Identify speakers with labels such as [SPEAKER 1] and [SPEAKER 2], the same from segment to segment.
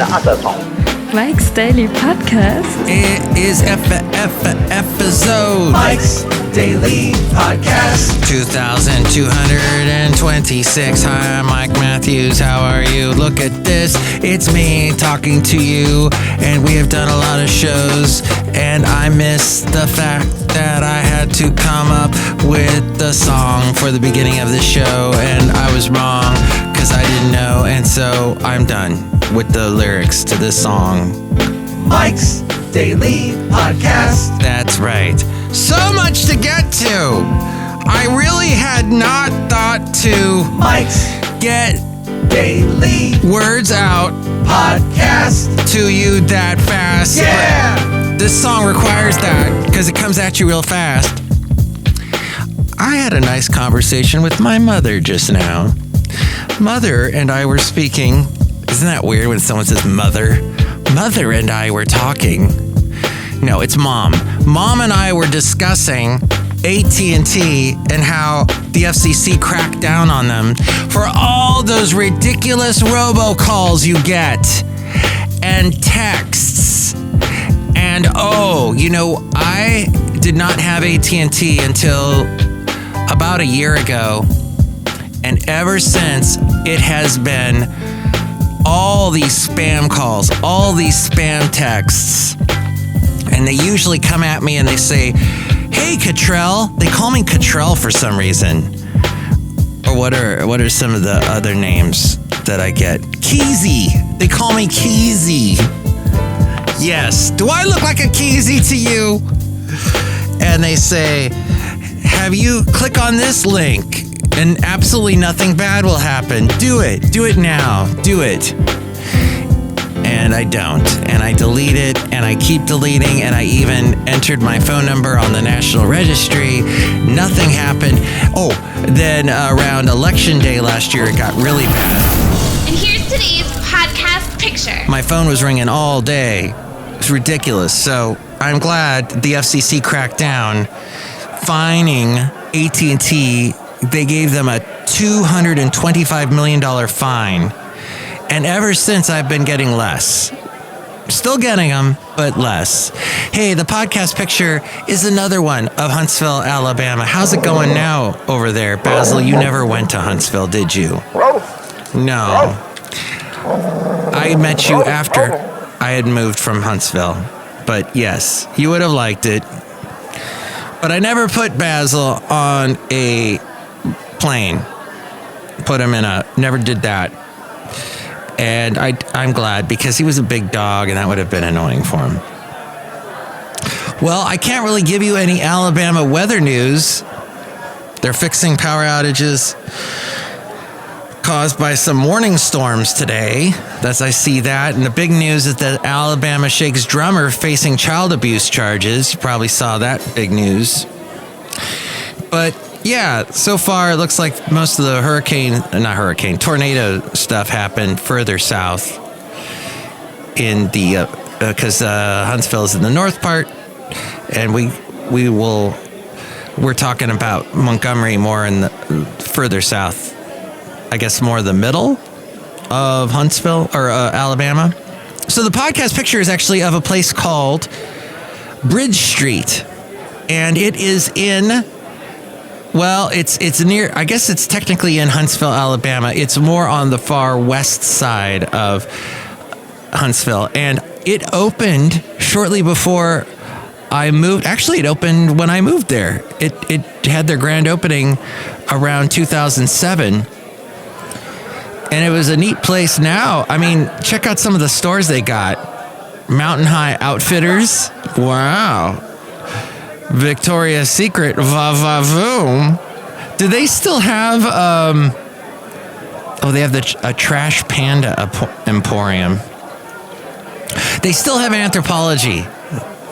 [SPEAKER 1] 的阿瑟虫。
[SPEAKER 2] Mike's Daily Podcast.
[SPEAKER 3] It is episode
[SPEAKER 1] Mike's Daily Podcast.
[SPEAKER 3] 2226. Hi, I'm Mike Matthews. How are you? Look at this. It's me talking to you. And we have done a lot of shows. And I missed the fact that I had to come up with the song for the beginning of the show. And I was wrong because I didn't know. And so I'm done with the lyrics to this song.
[SPEAKER 1] Mike's Daily Podcast.
[SPEAKER 3] That's right. So much to get to. I really had not thought to
[SPEAKER 1] Mike's
[SPEAKER 3] get
[SPEAKER 1] Daily
[SPEAKER 3] words out
[SPEAKER 1] Podcast.
[SPEAKER 3] to you that fast.
[SPEAKER 1] Yeah!
[SPEAKER 3] But this song requires that because it comes at you real fast. I had a nice conversation with my mother just now. Mother and I were speaking. Isn't that weird when someone says mother? Mother and I were talking. No, it's mom. Mom and I were discussing AT&T and how the FCC cracked down on them for all those ridiculous robocalls you get and texts. And I did not have AT&T until about a year ago. And ever since, it has been all these spam calls, all these spam texts. And they usually come at me and they say, "Hey, Cottrell." They call me Cottrell for some reason. Or what are some of the other names that I get? Keezy. They call me Keezy. Yes. Do I look like a Keezy to you? And they say, "Have you click on this link and absolutely nothing bad will happen. Do it. Do it now. Do it." And I don't. And I delete it, and I keep deleting, and I even entered my phone number on the National Registry. Nothing happened. Oh, then around Election Day last year, it got really bad.
[SPEAKER 4] And here's today's podcast picture.
[SPEAKER 3] My phone was ringing all day. It's ridiculous. So I'm glad the FCC cracked down, fining AT&T. They gave them a $225 million fine. And ever since, I've been getting less. Still getting them, but less. Hey, the podcast picture is another one of Huntsville, Alabama. How's it going now over there? Basil, you never went to Huntsville, did you? No. I met you after I had moved from Huntsville. But yes, you would have liked it. But I never put Basil on a plane. Put him never did that. And I'm glad because he was a big dog and that would have been annoying for him. Well, I can't really give you any Alabama weather news. They're fixing power outages caused by some morning storms today. As I see that. And the big news is that Alabama Shakes drummer facing child abuse charges. You probably saw that big news. But yeah, so far it looks like most of the tornado stuff happened further south in the, because Huntsville is in the north part, and we're talking about Montgomery more in the further south, I guess more the middle of Huntsville or Alabama. So the podcast picture is actually of a place called Bridge Street, and it is in... Well, it's near, I guess it's technically in Huntsville, Alabama. It's more on the far west side of Huntsville. And it opened shortly before I moved. Actually, it opened when I moved there. It had their grand opening around 2007. And it was a neat place now. I mean, check out some of the stores they got. Mountain High Outfitters. Wow. Victoria's Secret, va-va-voom. Do they still have, they have a Trash Panda Emporium. They still have Anthropologie.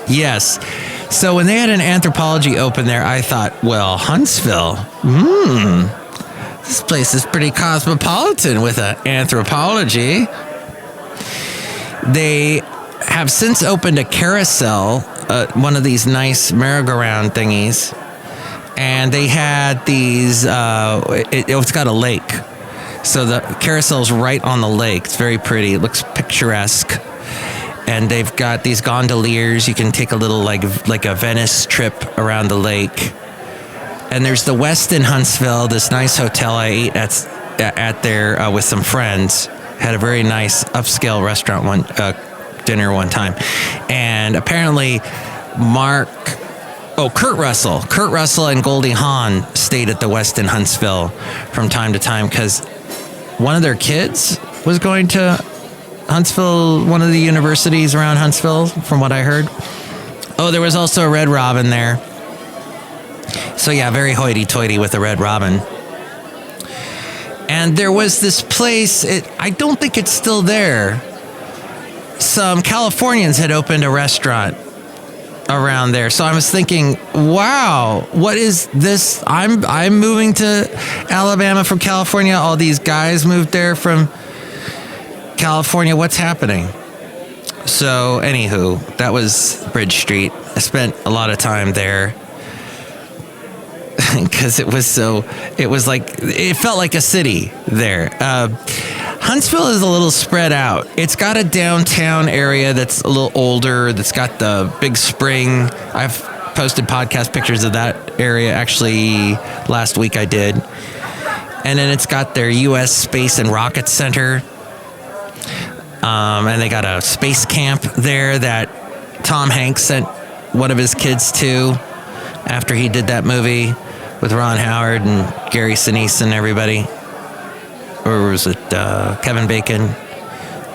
[SPEAKER 3] Yes. So when they had an Anthropologie open there, I thought, well, Huntsville, this place is pretty cosmopolitan with an Anthropologie. They have since opened a Carousel, one of these nice merry-go-round thingies, and they had these, it's got a lake. So the carousel's right on the lake. It's very pretty. It looks picturesque. And they've got these gondoliers. You can take a little like a Venice trip around the lake. And there's the Westin Huntsville, this nice hotel I ate at there with some friends. Had a very nice upscale restaurant dinner one time. And apparently Kurt Russell and Goldie Hawn stayed at the Westin Huntsville from time to time because one of their kids was going to Huntsville, one of the universities around Huntsville, from what I heard. Oh, there was also a Red Robin there. So yeah, very hoity-toity with the Red Robin. And there was this place, I don't think it's still there. Some Californians had opened a restaurant around there. So I was thinking, wow, what is this? I'm moving to Alabama from California. All these guys moved there from California. What's happening? So anywho, that was Bridge Street. I spent a lot of time there because it felt like a city there. Huntsville is a little spread out. It's got a downtown area that's a little older, that's got the big spring. I've posted podcast pictures of that area. Actually, last week I did. And then it's got their U.S. Space and Rocket Center. And they got a space camp there that Tom Hanks sent one of his kids to after he did that movie with Ron Howard and Gary Sinise and everybody. Or was it Kevin Bacon,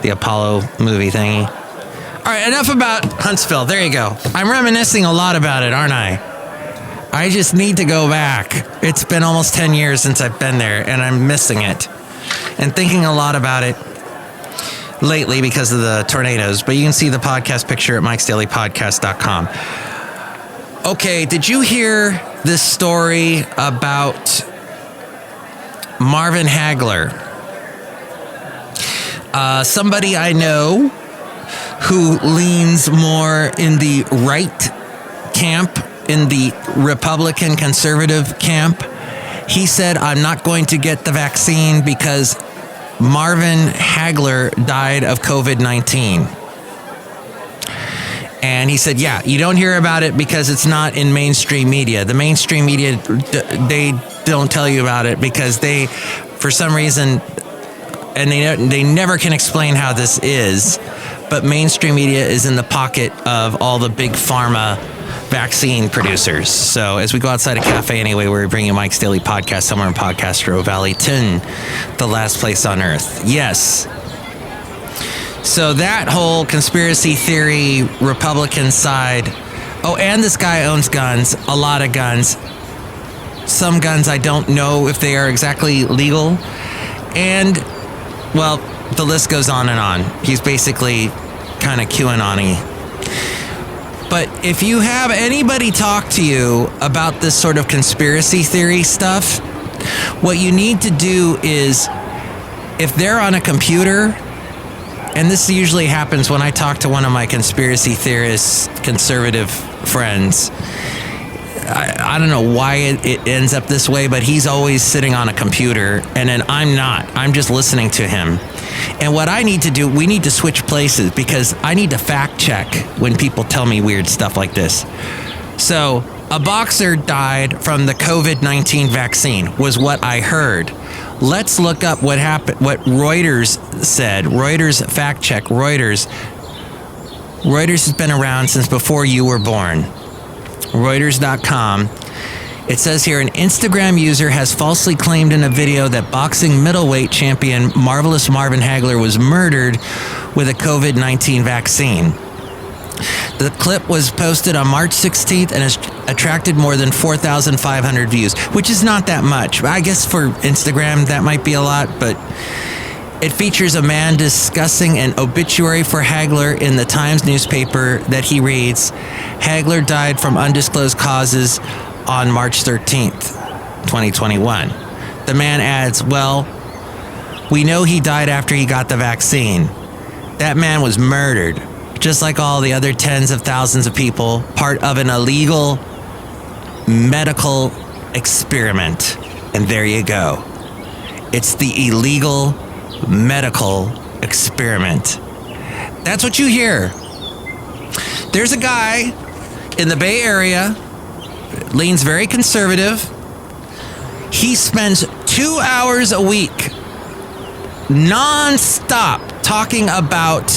[SPEAKER 3] the Apollo movie thingy? All right, enough about Huntsville. There you go. I'm reminiscing a lot about it, aren't I? I just need to go back. It's been almost 10 years since I've been there, and I'm missing it. And thinking a lot about it lately because of the tornadoes. But you can see the podcast picture at mikesdailypodcast.com. Okay, did you hear this story about Marvin Hagler? Somebody I know who leans more in the right camp, in the Republican conservative camp. He said, I'm not going to get the vaccine because Marvin Hagler died of COVID-19. And he said, yeah, you don't hear about it because it's not in mainstream media. The mainstream media, they don't tell you about it because they, for some reason, and they never can explain how this is, but mainstream media is in the pocket of all the big pharma vaccine producers. So as we go outside a cafe anyway, we're bringing Mike's Daily Podcast somewhere in Podcastro Valley, the last place on earth. Yes. So that whole conspiracy theory, Republican side. Oh, and this guy owns guns, a lot of guns. Some guns I don't know if they are exactly legal. And, well, the list goes on and on. He's basically kind of QAnon-y. But if you have anybody talk to you about this sort of conspiracy theory stuff, what you need to do is, if they're on a computer, and this usually happens when I talk to one of my conspiracy theorists, conservative friends. I don't know why it ends up this way, but he's always sitting on a computer, and then I'm not. I'm just listening to him. And what I need to do, we need to switch places because I need to fact check when people tell me weird stuff like this. So, a boxer died from the COVID-19 vaccine, was what I heard. Let's look up what happened, what Reuters said. Reuters fact check. Reuters has been around since before you were born. Reuters.com. It says here, an Instagram user has falsely claimed in a video that boxing middleweight champion Marvelous Marvin Hagler was murdered with a COVID-19 vaccine. The clip was posted on March 16th and has attracted more than 4,500 views, which is not that much. I guess for Instagram, that might be a lot, but it features a man discussing an obituary for Hagler in the Times newspaper that he reads, Hagler died from undisclosed causes on March 13th, 2021. The man adds, well, we know he died after he got the vaccine. That man was murdered, just like all the other tens of thousands of people, part of an illegal medical experiment. And there you go. It's the illegal medical experiment. That's what you hear. There's a guy in the Bay Area, leans very conservative. He spends 2 hours a week non-stop talking about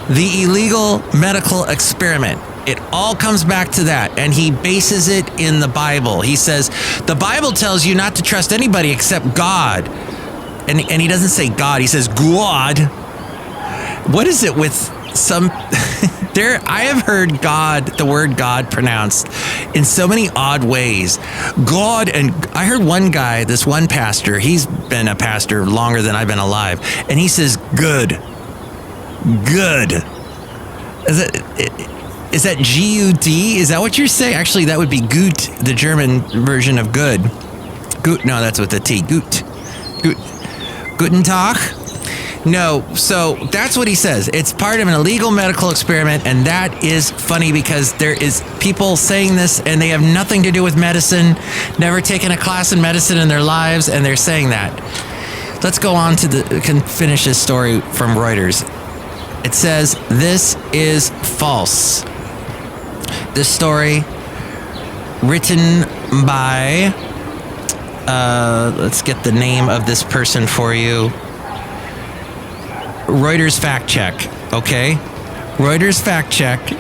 [SPEAKER 3] the illegal medical experiment. It all comes back to that, and he bases it in the Bible. He says, the Bible tells you not to trust anybody except God. And he doesn't say God, he says God. What is it with some... I have heard God, the word God pronounced in so many odd ways. God, and I heard one guy, this one pastor, he's been a pastor longer than I've been alive, and he says, good. Good. Is that G-U-D? Is that what you're saying? Actually, that would be gut, the German version of good. Gut, no, that's with the T. Gut. Guten Tag? No, so that's what he says. It's part of an illegal medical experiment, and that is funny because there is people saying this, and they have nothing to do with medicine, never taken a class in medicine in their lives, and they're saying that. Let's go on to can finish this story from Reuters. It says, this is false. This story written by, let's get the name of this person for you. Reuters fact check, okay? Reuters fact check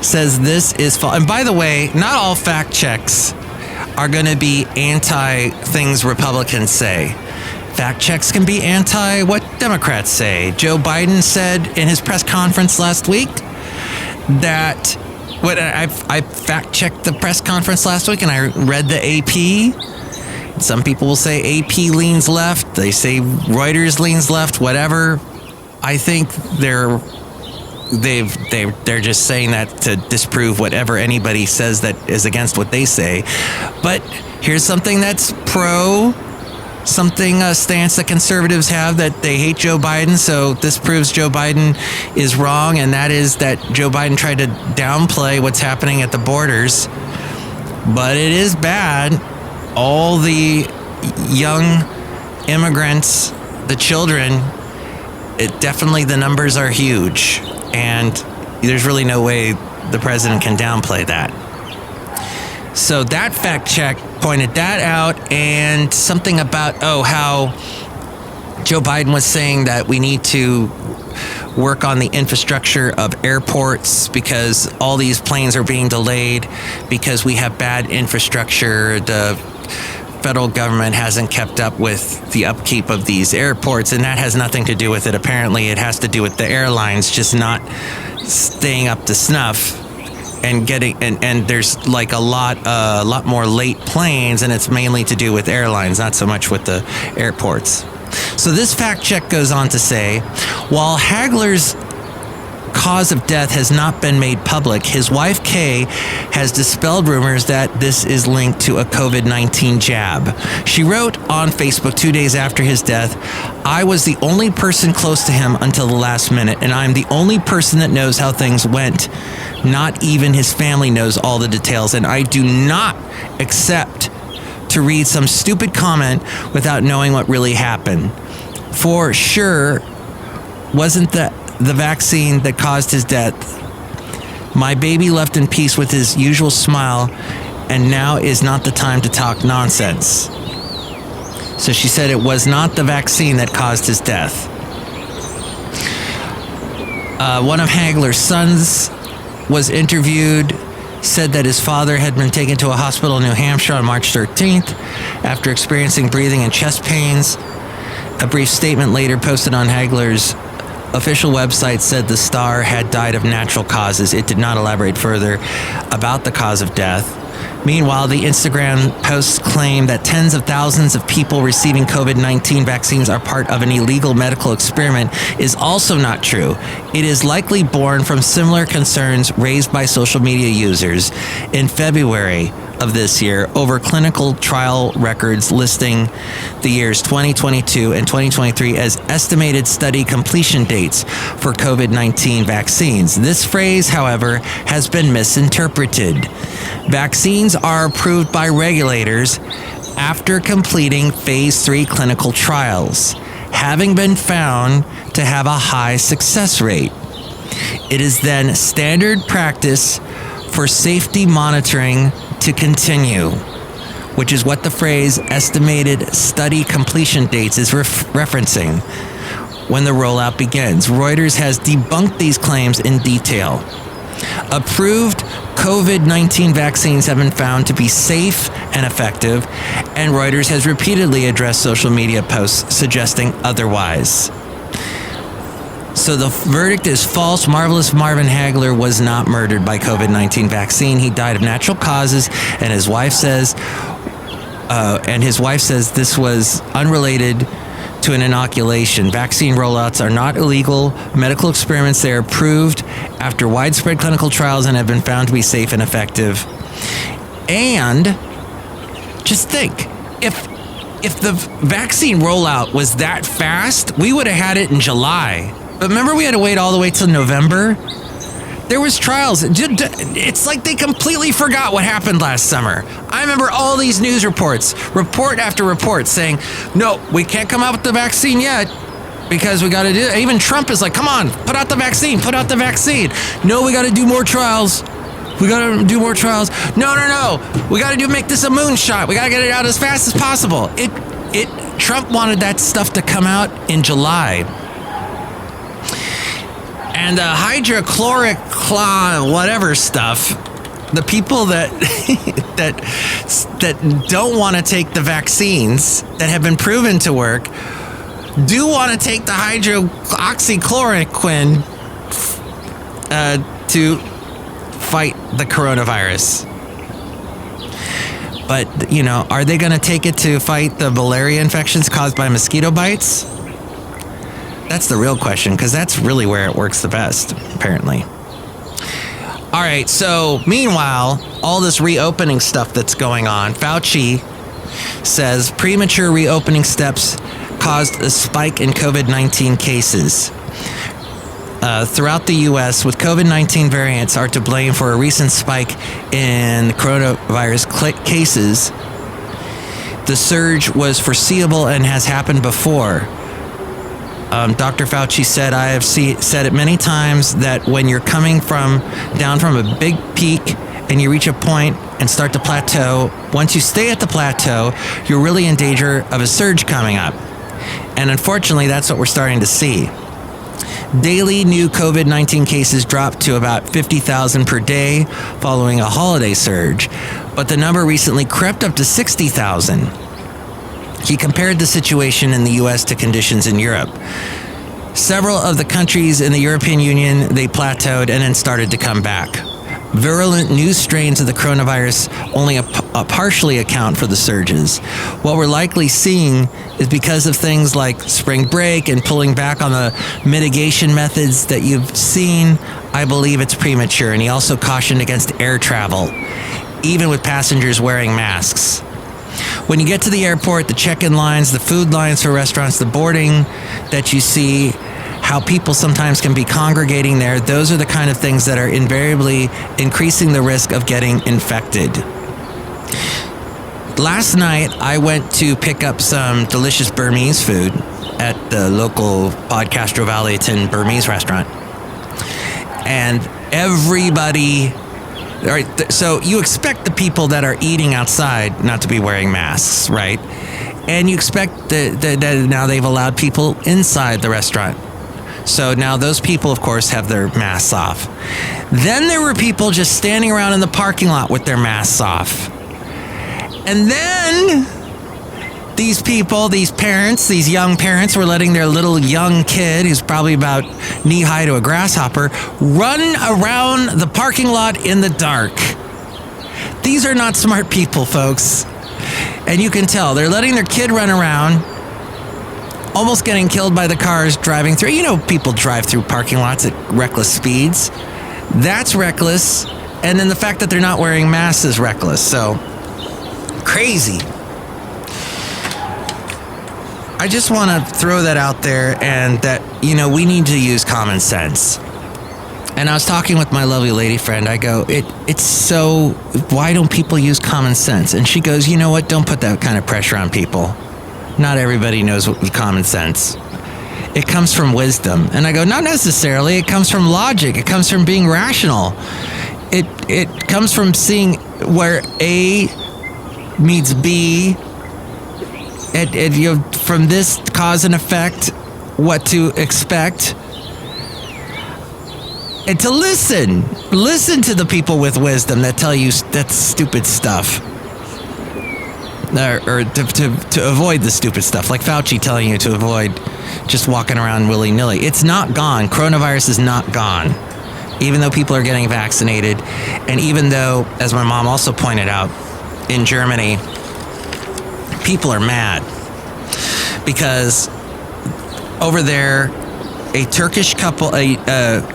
[SPEAKER 3] says this is false. And by the way, not all fact checks are going to be anti things Republicans say. Fact checks can be anti what Democrats say. Joe Biden said in his press conference last week that I fact checked the press conference last week, and I read the AP. Some people will say AP leans left. They say Reuters leans left. Whatever. I think they're just saying that to disprove whatever anybody says that is against what they say. But here's something that's a stance that conservatives have, that they hate Joe Biden. So this proves Joe Biden is wrong, and that is that Joe Biden tried to downplay what's happening at the borders. But it is bad. All the young immigrants, the children, the numbers are huge. And there's really no way the president can downplay that. So that fact check pointed that out, and something about, how Joe Biden was saying that we need to work on the infrastructure of airports because all these planes are being delayed because we have bad infrastructure. The federal government hasn't kept up with the upkeep of these airports, and that has nothing to do with it. Apparently, it has to do with the airlines just not staying up to snuff. And there's like a lot more late planes, and it's mainly to do with airlines, not so much with the airports. So this fact check goes on to say, while Hagler's cause of death has not been made public, his wife Kay has dispelled rumors that this is linked to a COVID-19 jab. She wrote on Facebook 2 days after his death, "I was the only person close to him until the last minute, and I'm the only person that knows how things went. Not even his family knows all the details, and I do not accept to read some stupid comment without knowing what really happened. For sure, wasn't the vaccine that caused his death. My baby left in peace with his usual smile, and now is not the time to talk nonsense." So she said it was not the vaccine that caused his death. One of Hagler's sons was interviewed, said that his father had been taken to a hospital in New Hampshire on March 13th after experiencing breathing and chest pains. A brief statement later posted on Hagler's official website said the star had died of natural causes. It did not elaborate further about the cause of death. Meanwhile, the Instagram posts claim that tens of thousands of people receiving COVID-19 vaccines are part of an illegal medical experiment is also not true. It is likely born from similar concerns raised by social media users in February of this year over clinical trial records listing the years 2022 and 2023 as estimated study completion dates for COVID-19 vaccines. This phrase, however, has been misinterpreted. Vaccines are approved by regulators after completing phase 3 clinical trials, having been found to have a high success rate. It is then standard practice for safety monitoring to continue, which is what the phrase estimated study completion dates is referencing when the rollout begins. Reuters has debunked these claims in detail. Approved COVID-19 vaccines have been found to be safe and effective, and Reuters has repeatedly addressed social media posts suggesting otherwise. So the verdict is false. Marvelous Marvin Hagler was not murdered by COVID-19 vaccine. He died of natural causes, and his wife says this was unrelated to an inoculation. Vaccine rollouts are not illegal medical experiments. They are approved after widespread clinical trials and have been found to be safe and effective. And just think, if the vaccine rollout was that fast, we would have had it in July. But remember, we had to wait all the way till November? There was trials. It's like they completely forgot what happened last summer. I remember all these news reports, report after report, saying, no, we can't come out with the vaccine yet because we got to do it. Even Trump is like, come on, put out the vaccine, put out the vaccine. No, we got to do more trials. We got to do more trials. No. We got to make this a moonshot. We got to get it out as fast as possible. Trump wanted that stuff to come out in July. And the hydrochloric whatever stuff, the people that that don't want to take the vaccines that have been proven to work do want to take the hydroxychloroquine to fight the coronavirus. But, are they going to take it to fight the malaria infections caused by mosquito bites? That's the real question, because that's really where it works the best, apparently. All right, so meanwhile, all this reopening stuff that's going on, Fauci says premature reopening steps caused a spike in COVID-19 cases. Throughout the U.S., with COVID-19 variants are to blame for a recent spike in coronavirus cases. The surge was foreseeable and has happened before. Dr. Fauci said, I have said it many times, that when you're coming down from a big peak and you reach a point and start to plateau, once you stay at the plateau, you're really in danger of a surge coming up. And unfortunately, that's what we're starting to see. Daily new COVID-19 cases dropped to about 50,000 per day following a holiday surge, but the number recently crept up to 60,000. He compared the situation in the U.S. to conditions in Europe. Several of the countries in the European Union, they plateaued and then started to come back. Virulent new strains of the coronavirus only partially account for the surges. What we're likely seeing is because of things like spring break and pulling back on the mitigation methods that you've seen, I believe it's premature. And he also cautioned against air travel, even with passengers wearing masks. When you get to the airport, the check-in lines, the food lines for restaurants, the boarding that you see, how people sometimes can be congregating there, those are the kind of things that are invariably increasing the risk of getting infected. Last night, I went to pick up some delicious Burmese food at the local Podcastro Valentino Burmese restaurant. And everybody... All right, so you expect the people that are eating outside not to be wearing masks, right? And you expect that now they've allowed people inside the restaurant. So now those people, of course, have their masks off. Then there were people just standing around in the parking lot with their masks off. And then these people, these parents, these young parents were letting their little young kid, who's probably about knee-high to a grasshopper, run around the parking lot in the dark. These are not smart people, folks. And you can tell. They're letting their kid run around, almost getting killed by the cars driving through. You know, people drive through parking lots at reckless speeds. That's reckless. And then the fact that they're not wearing masks is reckless. So, crazy. I just want to throw that out there, and that, we need to use common sense. And I was talking with my lovely lady friend. I go, it's so, why don't people use common sense? And she goes, you know what? Don't put that kind of pressure on people. Not everybody knows what common sense. It comes from wisdom. And I go, not necessarily. It comes from logic. It comes from being rational. It comes from seeing where A meets B. From this cause and effect, what to expect. And to listen to the people with wisdom that tell you that stupid stuff. Or to avoid the stupid stuff, like Fauci telling you to avoid just walking around willy-nilly. It's not gone. Coronavirus is not gone. Even though people are getting vaccinated, and even though, as my mom also pointed out, in Germany, people are mad because over there, a Turkish couple, a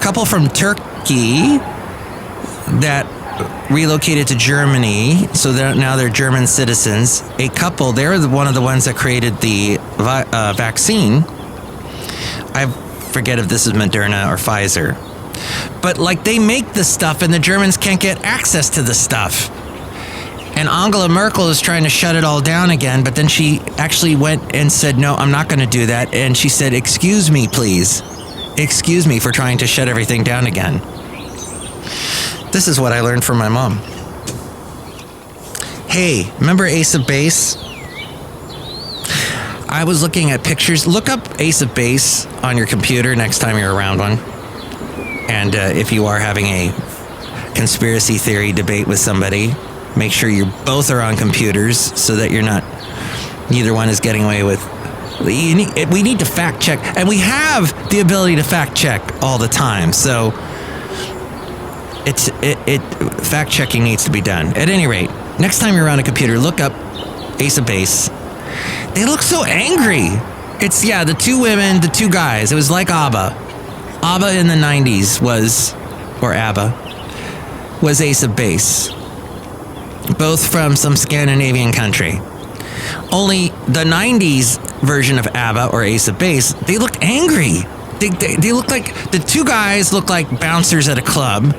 [SPEAKER 3] couple from Turkey that relocated to Germany, so now they're German citizens. A couple, they're one of the ones that created the vaccine. I forget if this is Moderna or Pfizer. But like they make the stuff and the Germans can't get access to the stuff. And Angela Merkel is trying to shut it all down again, but then she actually went and said, no, I'm not going to do that. And she said, excuse me, please. Excuse me for trying to shut everything down again. This is what I learned from my mom. Hey, remember Ace of Base? I was looking at pictures. Look up Ace of Base on your computer next time you're around one. And if you are having a conspiracy theory debate with somebody, make sure you both are on computers so that neither one is getting away with. We need to fact check, and we have the ability to fact check all the time. So fact checking needs to be done. At any rate, next time you're around a computer, look up Ace of Base. They look so angry. It's the two women, the two guys. It was like ABBA. ABBA in the 90s was Ace of Base. Both from some Scandinavian country. Only the 90s version of ABBA or Ace of Base, they looked angry. They look like, the two guys look like bouncers at a club.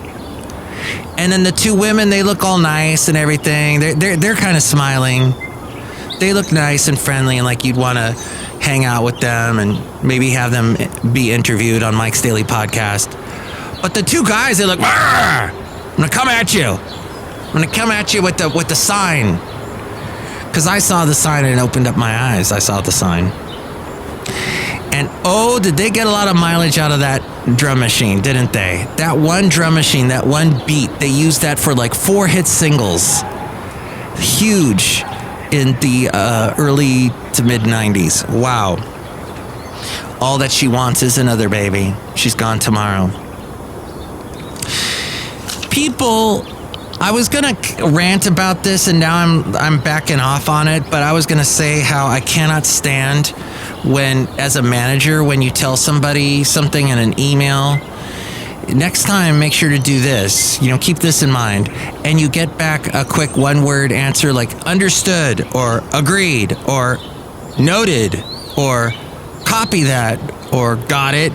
[SPEAKER 3] And then the two women, they look all nice and everything. They're kind of smiling. They look nice and friendly and like you'd want to hang out with them and maybe have them be interviewed on Mike's Daily Podcast. But the two guys, they look, I'm gonna come at you. I'm gonna come at you with the sign. Because I saw the sign and it opened up my eyes. I saw the sign. And did they get a lot of mileage out of that drum machine, didn't they? That one drum machine, that one beat, they used that for like 4 hit singles. Huge in the early to mid 90s. Wow. All that she wants is another baby. She's gone tomorrow. People, I was gonna rant about this and now I'm backing off on it, but I was gonna say how I cannot stand when, as a manager, when you tell somebody something in an email, next time make sure to do this, keep this in mind, and you get back a quick one-word answer like understood or agreed or noted or copy that or got it,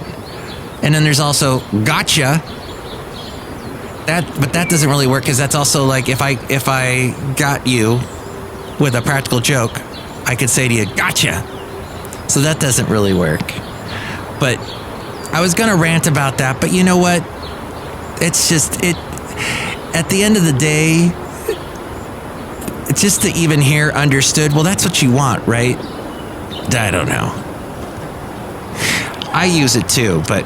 [SPEAKER 3] and then there's also gotcha. But that doesn't really work because that's also like if I got you with a practical joke, I could say to you gotcha. So that doesn't really work. But I was gonna rant about that, but you know what? It's just at the end of the day, it's just to even hear understood. Well, that's what you want, right? I don't know. I use it too, but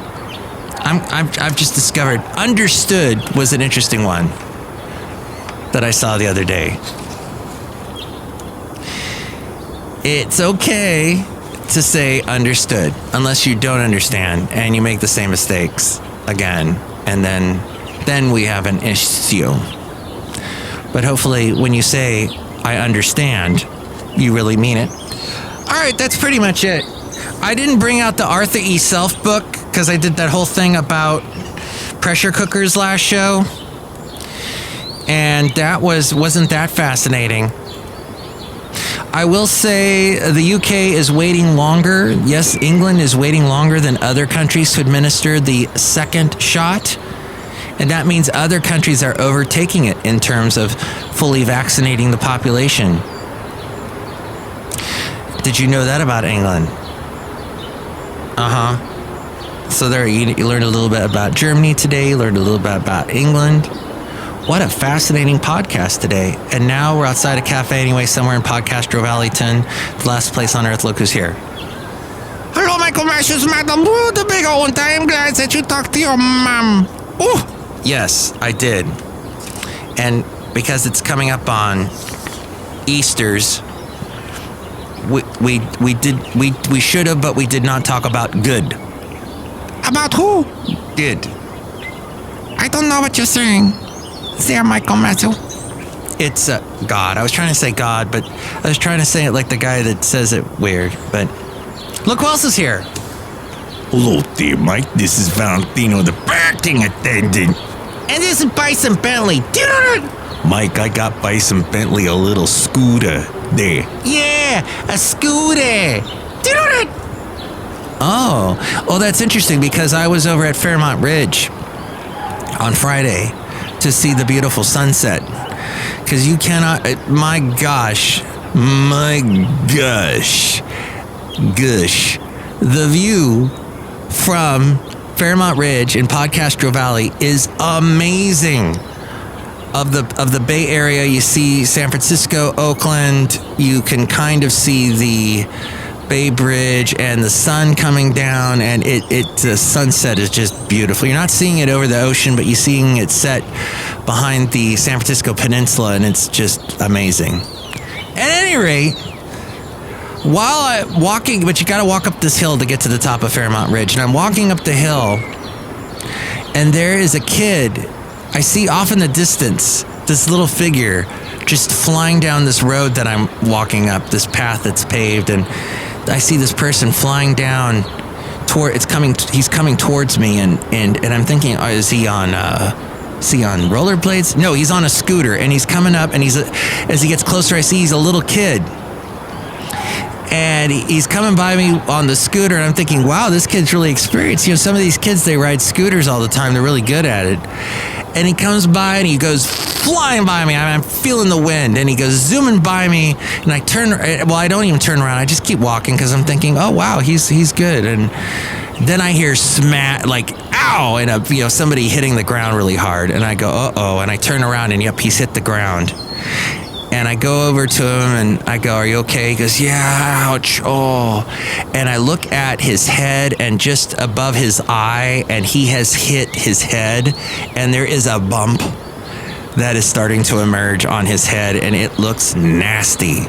[SPEAKER 3] I've just discovered understood was an interesting one that I saw the other day. It's okay to say understood unless you don't understand and you make the same mistakes again, and then we have an issue. But hopefully when you say I understand, you really mean it. All right, that's pretty much it. I didn't bring out the Arthur E. Self book because I did that whole thing about pressure cookers last show, and that wasn't that fascinating. I will say the UK is waiting longer. Yes, England is waiting longer than other countries to administer the second shot. And that means other countries are overtaking it in terms of fully vaccinating the population. Did you know that about England? So there you learned a little bit about Germany today, you learned a little bit about England. What a fascinating podcast today. And now we're outside a cafe anyway, somewhere in Podcastro Valleyton, the last place on earth. Look who's here.
[SPEAKER 5] Hello, Michael Mashers, Madame Rootabega, and I am glad that you talked to your mom.
[SPEAKER 3] Oh, yes, I did. And because it's coming up on Easter's, we should have, but we did not talk about good.
[SPEAKER 5] About who?
[SPEAKER 3] Good.
[SPEAKER 5] I don't know what you're saying. There, Michael Matthew.
[SPEAKER 3] It's God. I was trying to say God, but I was trying to say it like the guy that says it weird. But look who else is here.
[SPEAKER 6] Hello there, Mike. This is Valentino, the parking attendant.
[SPEAKER 3] And this is Bison Bentley.
[SPEAKER 6] Mike, I got Bison Bentley a little scooter there.
[SPEAKER 3] Yeah, a scooter. Oh, well, that's interesting because I was over at Fairmont Ridge on Friday to see the beautiful sunset. Because you cannot, my gosh, the view from Fairmont Ridge in Podcastro Valley is amazing. Of the Bay Area, you see San Francisco, Oakland, you can kind of see the Bay Bridge and the sun coming down, and the sunset is just beautiful. You're not seeing it over the ocean, but you're seeing it set behind the San Francisco Peninsula, and it's just amazing. At any rate, while I'm walking, but you got to walk up this hill to get to the top of Fairmont Ridge, and I'm walking up the hill, and there is a kid. I see off in the distance this little figure just flying down this road that I'm walking up, this path that's paved, and I see this person flying down he's coming towards me, and I'm thinking, is he on rollerblades? No, he's on a scooter, and he's coming up, and as he gets closer, I see he's a little kid. And he's coming by me on the scooter, and I'm thinking, wow, this kid's really experienced. You know, some of these kids, they ride scooters all the time. They're really good at it. And he comes by, and he goes flying by me. I'm feeling the wind, and he goes zooming by me. And I I don't even turn around. I just keep walking because I'm thinking, oh, wow, he's good. And then I hear smack, like, ow, and somebody hitting the ground really hard. And I go, uh-oh, and I turn around, and yep, he's hit the ground. And I go over to him and I go, are you okay? He goes, yeah, ouch, oh. And I look at his head and just above his eye, and he has hit his head, and there is a bump that is starting to emerge on his head, and it looks nasty.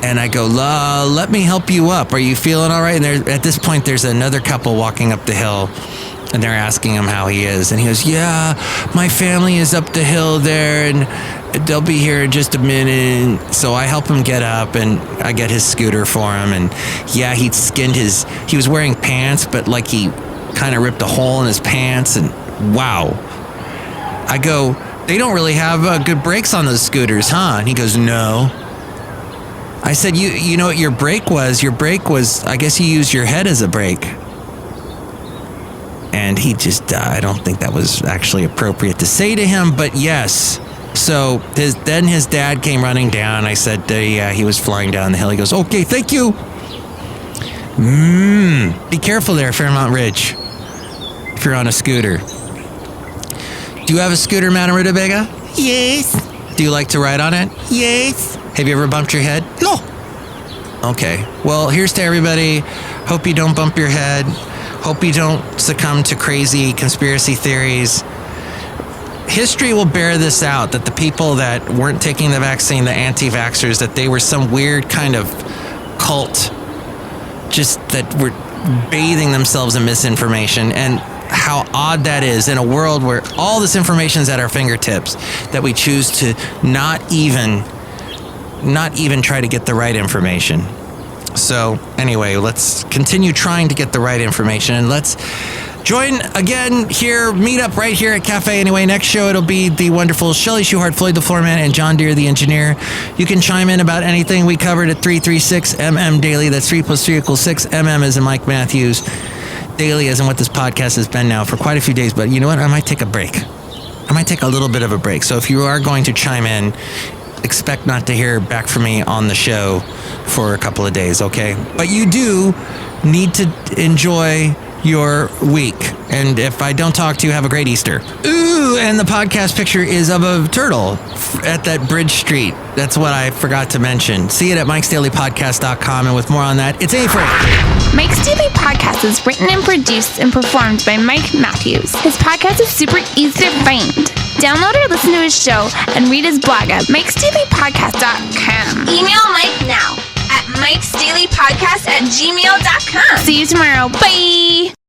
[SPEAKER 3] And I go, let me help you up. Are you feeling all right? And at this point, there's another couple walking up the hill, and they're asking him how he is. And he goes, yeah, my family is up the hill there, and they'll be here in just a minute. So I help him get up, and I get his scooter for him. And yeah, he was wearing pants, but like he kind of ripped a hole in his pants. And wow. I go, they don't really have good brakes on those scooters, huh? And he goes, no. I said, you know what your brake was? Your brake was, I guess you used your head as a brake. And he just, I don't think that was actually appropriate to say to him, but yes. So then his dad came running down. I said, yeah, he was flying down the hill. He goes, okay, thank you. Be careful there, Fairmont Ridge, if you're on a scooter. Do you have a scooter, Madame Rootabega?
[SPEAKER 5] Yes.
[SPEAKER 3] Do you like to ride on it?
[SPEAKER 5] Yes.
[SPEAKER 3] Have you ever bumped your head?
[SPEAKER 5] No.
[SPEAKER 3] Okay. Well, here's to everybody. Hope you don't bump your head. Hope you don't succumb to crazy conspiracy theories. History will bear this out, that the people that weren't taking the vaccine, the anti-vaxxers, that they were some weird kind of cult, just that were bathing themselves in misinformation. And how odd that is in a world where all this information is at our fingertips, that we choose to not even try to get the right information. So anyway, let's continue trying to get the right information, and let's join again here, meet up right here at Cafe Anyway. Next show, it'll be the wonderful Chely Shoehart, Floyd the Floorman, and John Deere the engineer. You can chime in about anything we covered at 336MM Daily. That's 3 + 3 = 6. MM as in Mike Matthews. Daily as in what this podcast has been now for quite a few days. But you know what? I might take a break. I might take a little bit of a break. So if you are going to chime in, expect not to hear back from me on the show for a couple of days, okay? But you do need to enjoy your week. And if I don't talk to you, have a great Easter. Ooh, and the podcast picture is of a turtle at that Bridge Street. That's what I forgot to mention. See it at mikesdailypodcast.com, and with more on that, it's A-Frame.
[SPEAKER 4] Mike's Daily Podcast is written and produced and performed by Mike Matthews. His podcast is super easy to find. Download or listen to his show and read his blog at mikesdailypodcast.com. Email Mike now at mikesdailypodcast@gmail.com. See you tomorrow. Bye!